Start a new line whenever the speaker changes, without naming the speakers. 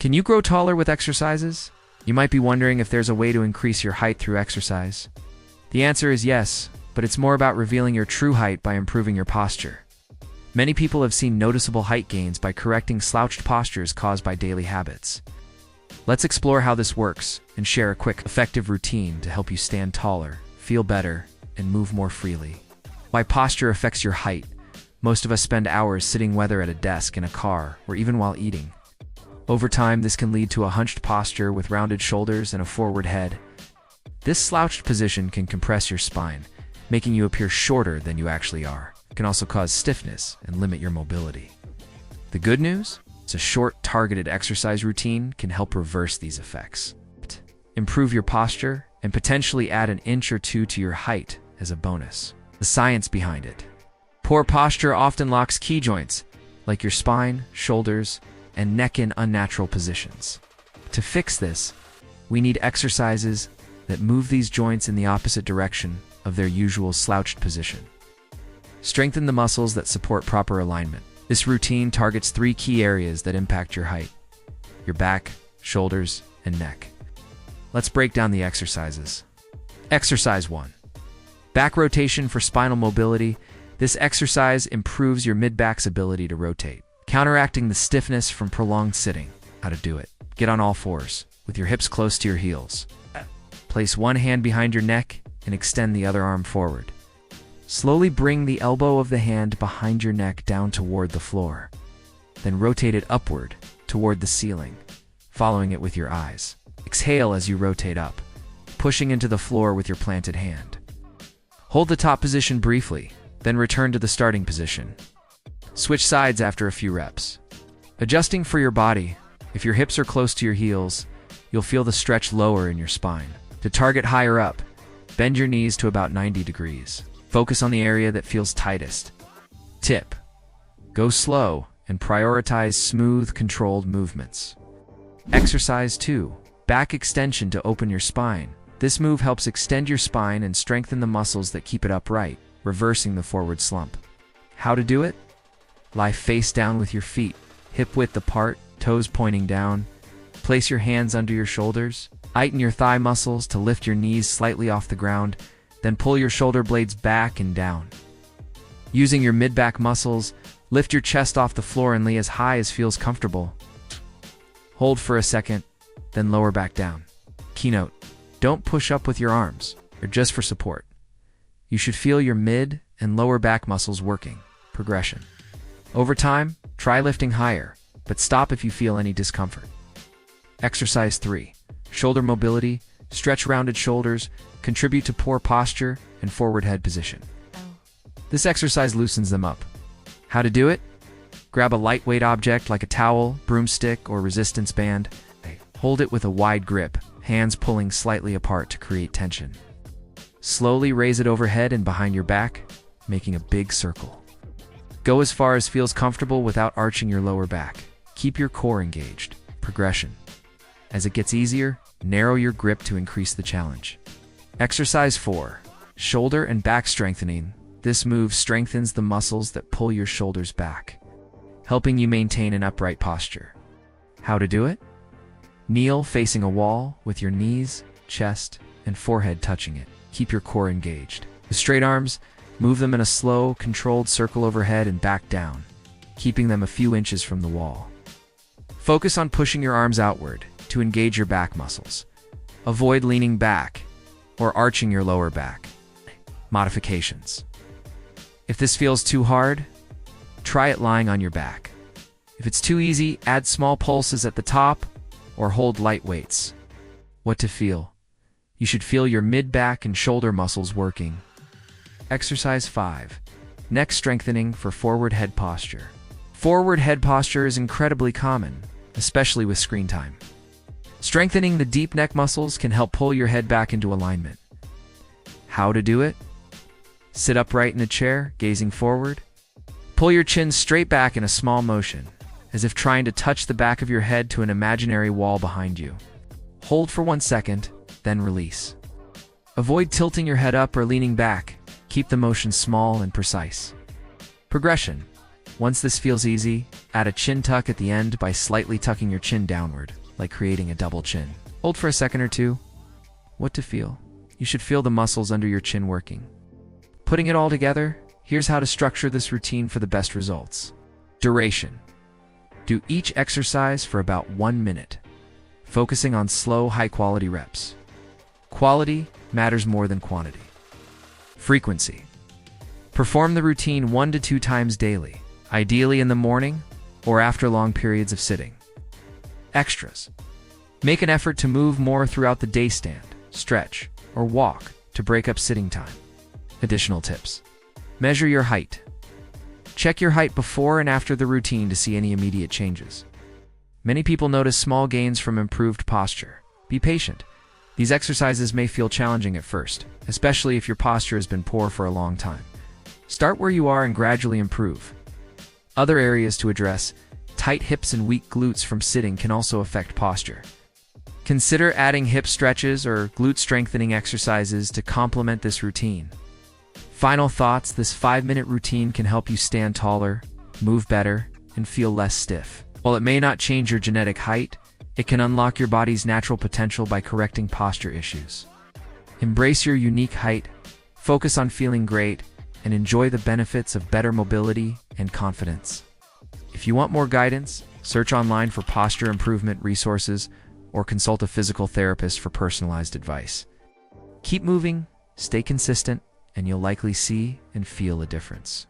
Can you grow taller with exercises? You might be wondering if there's a way to increase your height through exercise. The answer is yes, but it's more about revealing your true height by improving your posture. Many people have seen noticeable height gains by correcting slouched postures caused by daily habits. Let's explore how this works and share a quick, effective routine to help you stand taller, feel better, and move more freely. Why posture affects your height. Most of us spend hours sitting, whether at a desk, in a car, or even while eating. Over time, this can lead to a hunched posture with rounded shoulders and a forward head. This slouched position can compress your spine, making you appear shorter than you actually are. It can also cause stiffness and limit your mobility. The good news? A short, targeted exercise routine can help reverse these effects. Improve your posture and potentially add an inch or two to your height as a bonus. The science behind it. Poor posture often locks key joints, like your spine, shoulders, and neck in unnatural positions. To fix this, we need exercises that move these joints in the opposite direction of their usual slouched position. Strengthen the muscles that support proper alignment. This routine targets 3 key areas that impact your height: your back, shoulders, and neck. Let's break down the exercises. Exercise 1. Back rotation for spinal mobility. This exercise improves your mid-back's ability to rotate, counteracting the stiffness from prolonged sitting. How to do it? Get on all fours, with your hips close to your heels. Place one hand behind your neck and extend the other arm forward. Slowly bring the elbow of the hand behind your neck down toward the floor. Then rotate it upward toward the ceiling, following it with your eyes. Exhale as you rotate up, pushing into the floor with your planted hand. Hold the top position briefly, then return to the starting position. Switch sides after a few reps. Adjusting for your body, if your hips are close to your heels, you'll feel the stretch lower in your spine. To target higher up, bend your knees to about 90 degrees. Focus on the area that feels tightest. Tip: go slow and prioritize smooth, controlled movements. Exercise 2. Back extension to open your spine. This move helps extend your spine and strengthen the muscles that keep it upright, reversing the forward slump. How to do it? Lie face down with your feet, hip width apart, toes pointing down. Place your hands under your shoulders. Tighten your thigh muscles to lift your knees slightly off the ground. Then pull your shoulder blades back and down. Using your mid-back muscles, lift your chest off the floor and lay as high as feels comfortable. Hold for a second, then lower back down. Keynote: don't push up with your arms. They're just for support. You should feel your mid and lower back muscles working. Progression. Over time, try lifting higher, but stop if you feel any discomfort. Exercise 3. Shoulder mobility. Stretch rounded shoulders, contribute to poor posture, and forward head position. This exercise loosens them up. How to do it? Grab a lightweight object like a towel, broomstick, or resistance band. Hold it with a wide grip, hands pulling slightly apart to create tension. Slowly raise it overhead and behind your back, making a big circle. Go as far as feels comfortable without arching your lower back. Keep your core engaged. Progression. As it gets easier, narrow your grip to increase the challenge. Exercise 4. Shoulder and back strengthening. This move strengthens the muscles that pull your shoulders back, helping you maintain an upright posture. How to do it? Kneel facing a wall with your knees, chest, and forehead touching it. Keep your core engaged. With straight arms, move them in a slow, controlled circle overhead and back down, keeping them a few inches from the wall. Focus on pushing your arms outward to engage your back muscles. Avoid leaning back or arching your lower back. Modifications. If this feels too hard, try it lying on your back. If it's too easy, add small pulses at the top or hold light weights. What to feel? You should feel your mid-back and shoulder muscles working. Exercise 5. Neck strengthening for forward head posture. Forward head posture is incredibly common, especially with screen time. Strengthening the deep neck muscles can help pull your head back into alignment. How to do it? Sit upright in a chair, gazing forward. Pull your chin straight back in a small motion, as if trying to touch the back of your head to an imaginary wall behind you. Hold for 1 second, then release. Avoid tilting your head up or leaning back. Keep the motion small and precise. Progression. Once this feels easy, add a chin tuck at the end by slightly tucking your chin downward, like creating a double chin. Hold for a second or two. What to feel? You should feel the muscles under your chin working. Putting it all together, here's how to structure this routine for the best results. Duration. Do each exercise for about 1 minute, focusing on slow, high-quality reps. Quality matters more than quantity. Frequency. Perform the routine 1 to 2 times daily, ideally in the morning or after long periods of sitting. Extras. Make an effort to move more throughout the day, stand, stretch, or walk to break up sitting time. Additional tips. Measure your height. Check your height before and after the routine to see any immediate changes. Many people notice small gains from improved posture. Be patient. These exercises may feel challenging at first, especially if your posture has been poor for a long time. Start where you are and gradually improve. Other areas to address: tight hips and weak glutes from sitting can also affect posture. Consider adding hip stretches or glute strengthening exercises to complement this routine. Final thoughts: this 5-minute routine can help you stand taller, move better, and feel less stiff. While it may not change your genetic height, it can unlock your body's natural potential by correcting posture issues. Embrace your unique height, focus on feeling great, and enjoy the benefits of better mobility and confidence. If you want more guidance, search online for posture improvement resources or consult a physical therapist for personalized advice. Keep moving, stay consistent, and you'll likely see and feel a difference.